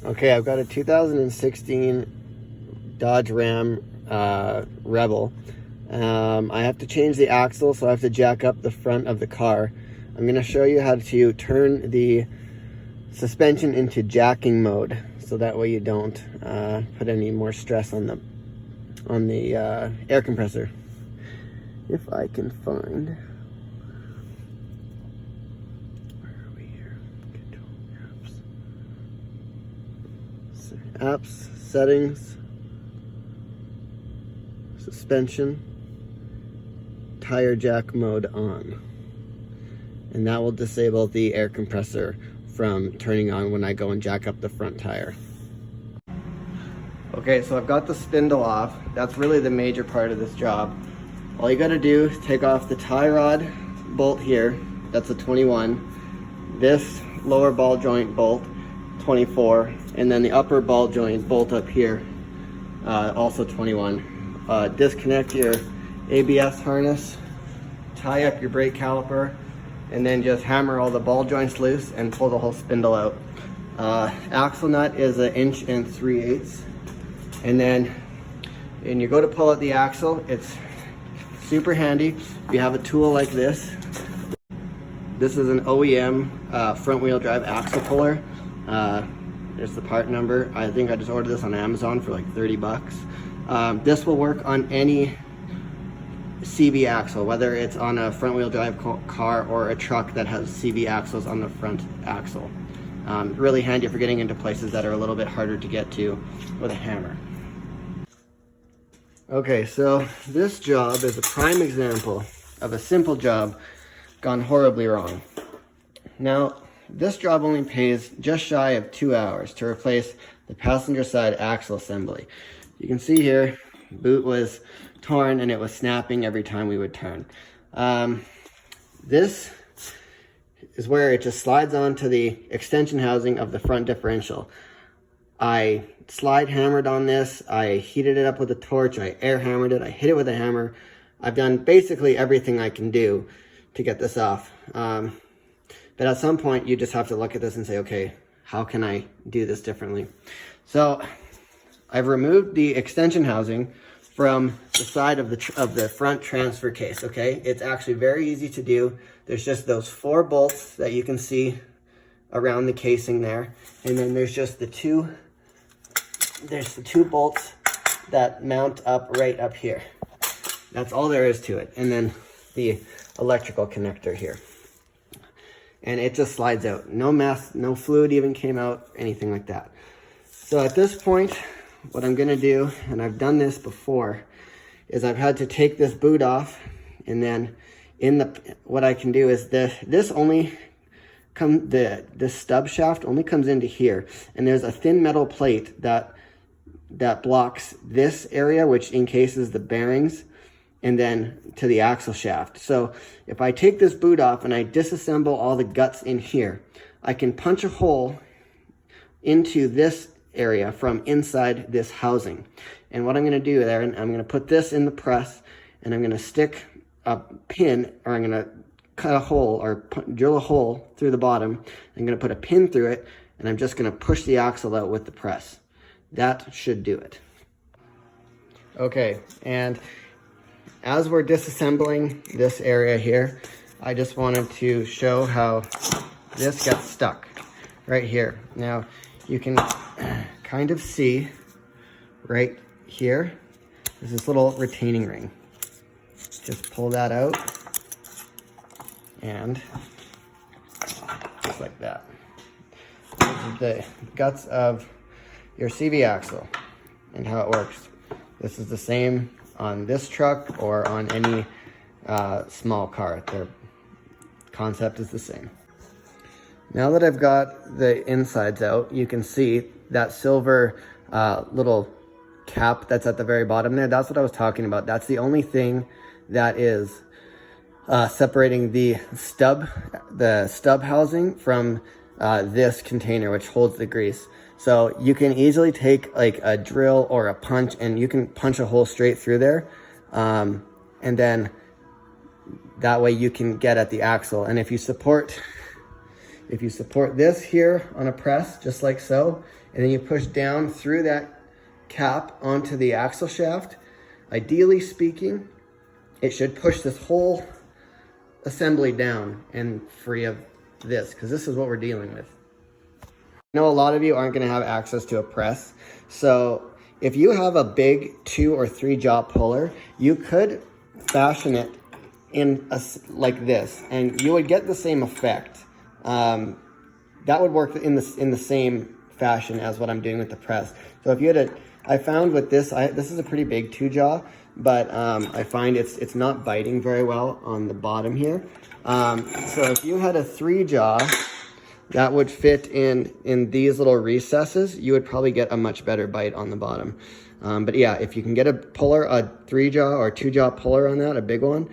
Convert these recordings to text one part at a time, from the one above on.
Okay, I've got a 2016 Dodge Ram Rebel. I have to change the axle, so I have to jack up the front of the car. I'm going to show you how to turn the suspension into jacking mode, so that way you don't put any more stress on the air compressor. If I can find... Apps, settings, suspension, tire jack mode on, and that will disable the air compressor from turning on when I go and jack up the front tire. Okay, so I've got the spindle off. That's really the major part of this job. All you gotta do is take off the tie rod bolt here, that's a 21, this lower ball joint bolt, 24, and then the upper ball joint bolt up here, also 21. Disconnect your ABS harness, tie up your brake caliper, and then just hammer all the ball joints loose and pull the whole spindle out. Axle nut is 1 3/8 inches. And then when you go to pull out the axle, it's super handy. If you have a tool like this, this is an OEM front wheel drive axle puller. There's the part number. I think I just ordered this on Amazon for like 30 bucks. This will work on any CV axle, whether it's on a front wheel drive car or a truck that has CV axles on the front axle. Really handy for getting into places that are a little bit harder to get to with a hammer. Okay, so this job is a prime example of a simple job gone horribly wrong. Now, this job only pays just shy of 2 hours to replace the passenger side axle assembly. You can see here, boot was torn and it was snapping every time we would turn. This is where it just slides onto the extension housing of the front differential. I slide hammered on this, I heated it up with a torch, I air hammered it, I hit it with a hammer. I've done basically everything I can do to get this off. But at some point you just have to look at this and say, okay, how can I do this differently? So I've removed the extension housing from the side of the front transfer case, okay? It's actually very easy to do. There's just those 4 bolts that you can see around the casing there. And then there's just the two bolts that mount up right up here. That's all there is to it. And then the electrical connector here. And it just slides out. No mess, no fluid even came out, anything like that. So at this point, what I'm gonna do, and I've done this before, is I've had to take this boot off, and then what I can do is this stub shaft only comes into here, and there's a thin metal plate that blocks this area, which encases the bearings, and then to the axle shaft. So if I take this boot off and I disassemble all the guts in here, I can punch a hole into this area from inside this housing. And what I'm gonna do there, I'm gonna put this in the press, and I'm gonna stick a pin, or I'm gonna cut a hole or drill a hole through the bottom. I'm gonna put a pin through it, and I'm just gonna push the axle out with the press. That should do it. Okay, and as we're disassembling this area here, I just wanted to show how this gets stuck right here. Now, you can kind of see right here, there's this little retaining ring. Just pull that out, and just like that. This is the guts of your CV axle and how it works. This is the same on this truck or on any small car. The concept is the same. Now that I've got the insides out, you can see that silver little cap that's at the very bottom there. That's what I was talking about. That's the only thing that is separating the stub housing from this container, which holds the grease. So you can easily take like a drill or a punch, and you can punch a hole straight through there. And then that way you can get at the axle. And if you support if you support this here on a press, just like so, and then you push down through that cap onto the axle shaft, ideally speaking, it should push this whole assembly down and free of this, because this is what we're dealing with. I know a lot of you aren't going to have access to a press, so if you have a big 2 or 3 jaw puller, you could fashion it in like this, and you would get the same effect. That would work in the same fashion as what I'm doing with the press. So if you had I found with this, this is a pretty big 2 jaw, but I find it's not biting very well on the bottom here. So if you had a 3 jaw that would fit in these little recesses, you would probably get a much better bite on the bottom. But yeah, if you can get a puller, a 3 jaw or 2 jaw puller on that, a big one,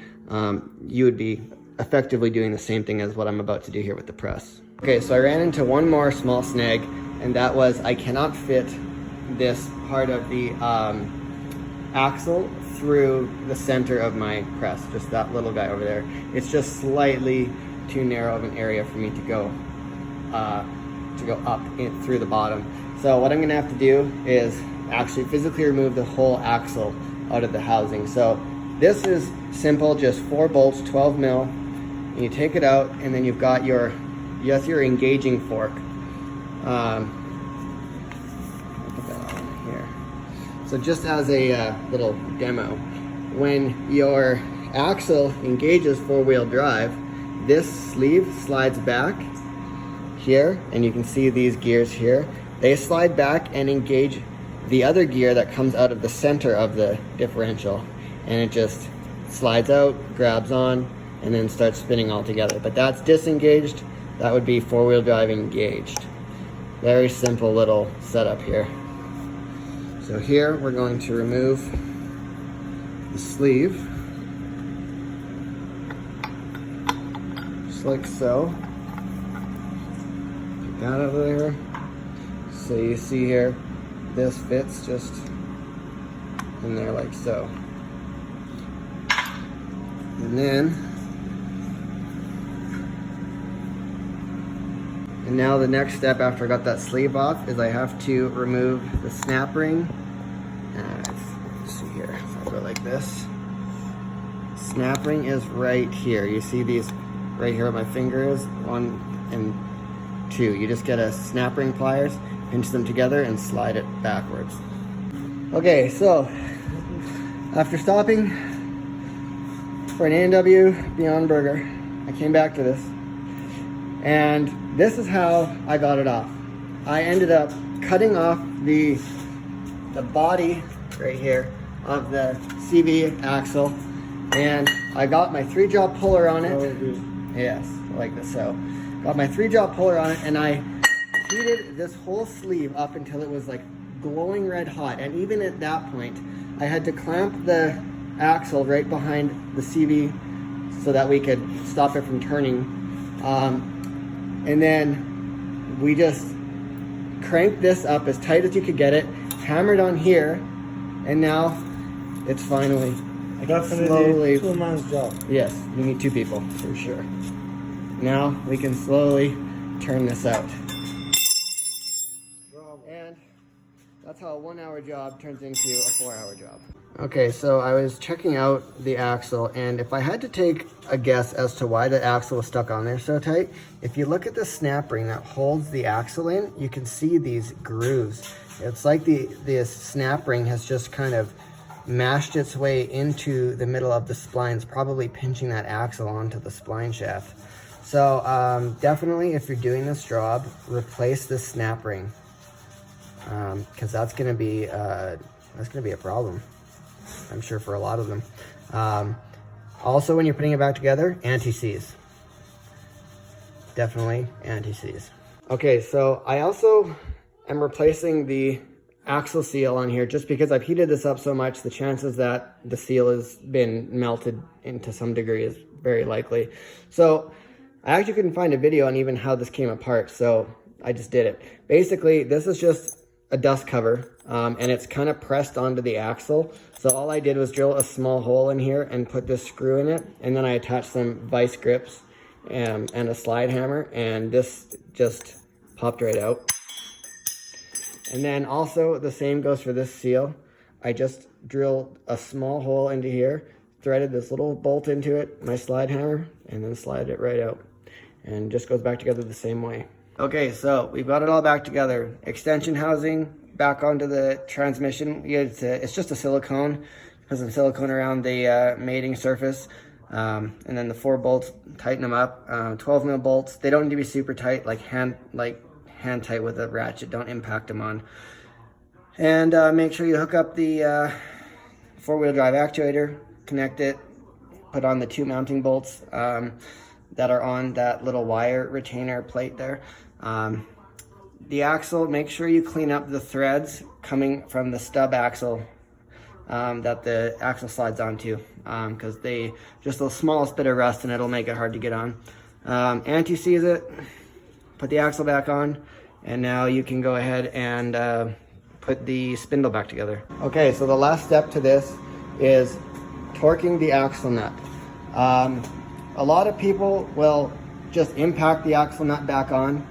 you would be effectively doing the same thing as what I'm about to do here with the press. Okay, so I ran into one more small snag, and that was I cannot fit this part of the axle through the center of my press, just that little guy over there. It's just slightly too narrow of an area for me to go up through the bottom. So what I'm gonna have to do is actually physically remove the whole axle out of the housing. So this is simple, just 4 bolts, 12 mil, and you take it out, and then you've got your engaging fork. I'll put that on here. So just as a little demo, when your axle engages 4-wheel drive, this sleeve slides back here, and you can see these gears here. They slide back and engage the other gear that comes out of the center of the differential, and it just slides out, grabs on, and then starts spinning all together. But that's disengaged. That would be 4-wheel drive engaged. Very simple little setup here. So here we're going to remove the sleeve, just like so. Get that over there. So you see here, this fits just in there like so. And now the next step after I got that sleeve off is I have to remove the snap ring. Let's see here, if I go like this. Snap ring is right here. You see these right here where my finger is, 1 and 2. You just get a snap ring pliers, pinch them together, and slide it backwards. Okay, so after stopping for an A&W Beyond Burger, I came back to this, and this is how I got it off. I ended up cutting off the body right here of the CV axle, and I got my 3-jaw puller on it. Oh, yes, like this. So got my 3-jaw puller on it, and I heated this whole sleeve up until it was like glowing red hot. And even at that point, I had to clamp the axle right behind the CV so that we could stop it from turning. And then we just cranked this up as tight as you could get it, hammered on here, and now it's finally definitely 2 man's job. Yes, you need 2 people for sure. Now we can slowly turn this out. Bravo. And that's how a 1-hour job turns into a 4-hour job. Okay, so I was checking out the axle, and if I had to take a guess as to why the axle was stuck on there so tight, if you look at the snap ring that holds the axle in, you can see these grooves. It's like the snap ring has just kind of mashed its way into the middle of the splines, probably pinching that axle onto the spline shaft. So definitely, if you're doing this job, replace the snap ring, because that's gonna be a problem, I'm sure, for a lot of them. Also, when you're putting it back together, anti-seize. Definitely anti-seize. Okay, so I also am replacing the axle seal on here just because I've heated this up so much. The chances that the seal has been melted into some degree is very likely. So I actually couldn't find a video on even how this came apart, so I just did it. Basically, this is just a dust cover, and it's kind of pressed onto the axle. So all I did was drill a small hole in here and put this screw in it, and then I attached some vice grips and a slide hammer, and this just popped right out. And then also the same goes for this seal. I just drilled a small hole into here, threaded this little bolt into it, my slide hammer, and then slide it right out. And just goes back together the same way. Okay, so we've got it all back together. Extension housing back onto the transmission. It's just a silicone. Put some silicone around the mating surface. And then the 4 bolts, tighten them up. 12 mil bolts. They don't need to be super tight, like hand tight with a ratchet. Don't impact them on. And make sure you hook up the 4-wheel drive actuator, connect it, put on the 2 mounting bolts that are on that little wire retainer plate there. The axle, make sure you clean up the threads coming from the stub axle that the axle slides onto, because they just the smallest bit of rust and it'll make it hard to get on. Anti-seize it, put the axle back on, and now you can go ahead and put the spindle back together. Okay, so the last step to this is torquing the axle nut. A lot of people will just impact the axle nut back on.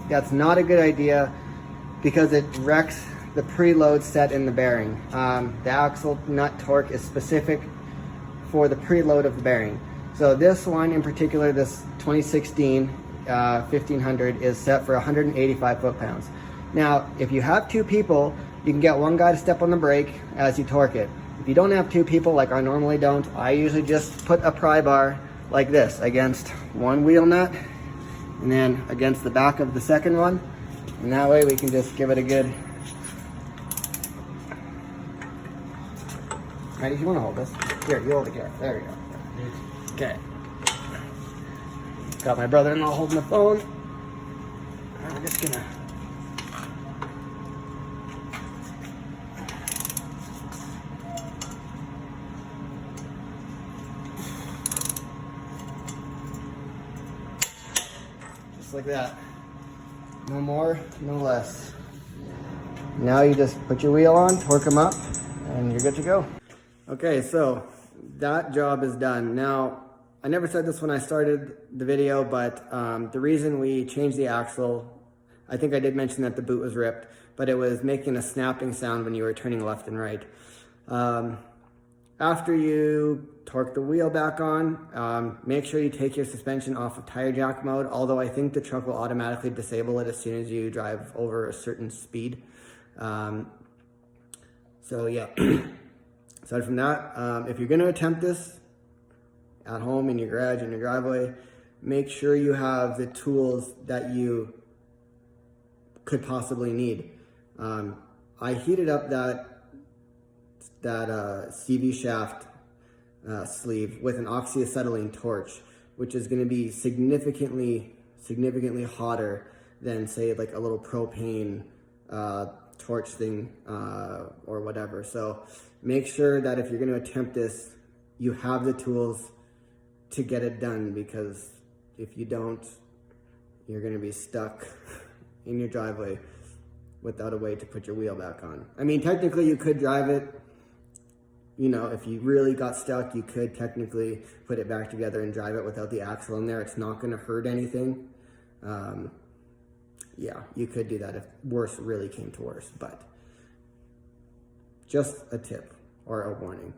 That's not a good idea because it wrecks the preload set in the bearing. The axle nut torque is specific for the preload of the bearing. So this one in particular, this 2016 1500 is set for 185 foot-pounds. Now, if you have 2 people, you can get one guy to step on the brake as you torque it. If you don't have 2 people, like I normally don't, I usually just put a pry bar like this against one wheel nut and then against the back of the second one. And that way we can just give it a good... Maddie, if you want to hold this. Here, you hold the camera. There we go. Okay. Got my brother-in-law holding the phone. I'm just gonna... Just like that. No more, no less. Now you just put your wheel on, torque them up, and you're good to go. Okay, so that job is done. Now, I never said this when I started the video, but the reason we changed the axle, I think I did mention that the boot was ripped, but it was making a snapping sound when you were turning left and right. After you torque the wheel back on, make sure you take your suspension off of tire jack mode, although I think the truck will automatically disable it as soon as you drive over a certain speed. So yeah, aside from that, if you're gonna attempt this at home, in your garage, in your driveway, make sure you have the tools that you could possibly need. I heated up that CV shaft sleeve with an oxyacetylene torch, which is going to be significantly hotter than, say, like a little propane torch thing or whatever. So make sure that if you're going to attempt this, you have the tools to get it done, because if you don't, you're going to be stuck in your driveway without a way to put your wheel back on. I mean, technically you could drive it. You know, if you really got stuck, you could technically put it back together and drive it without the axle in there. It's not going to hurt anything. Yeah, you could do that if worse really came to worse, but just a tip or a warning.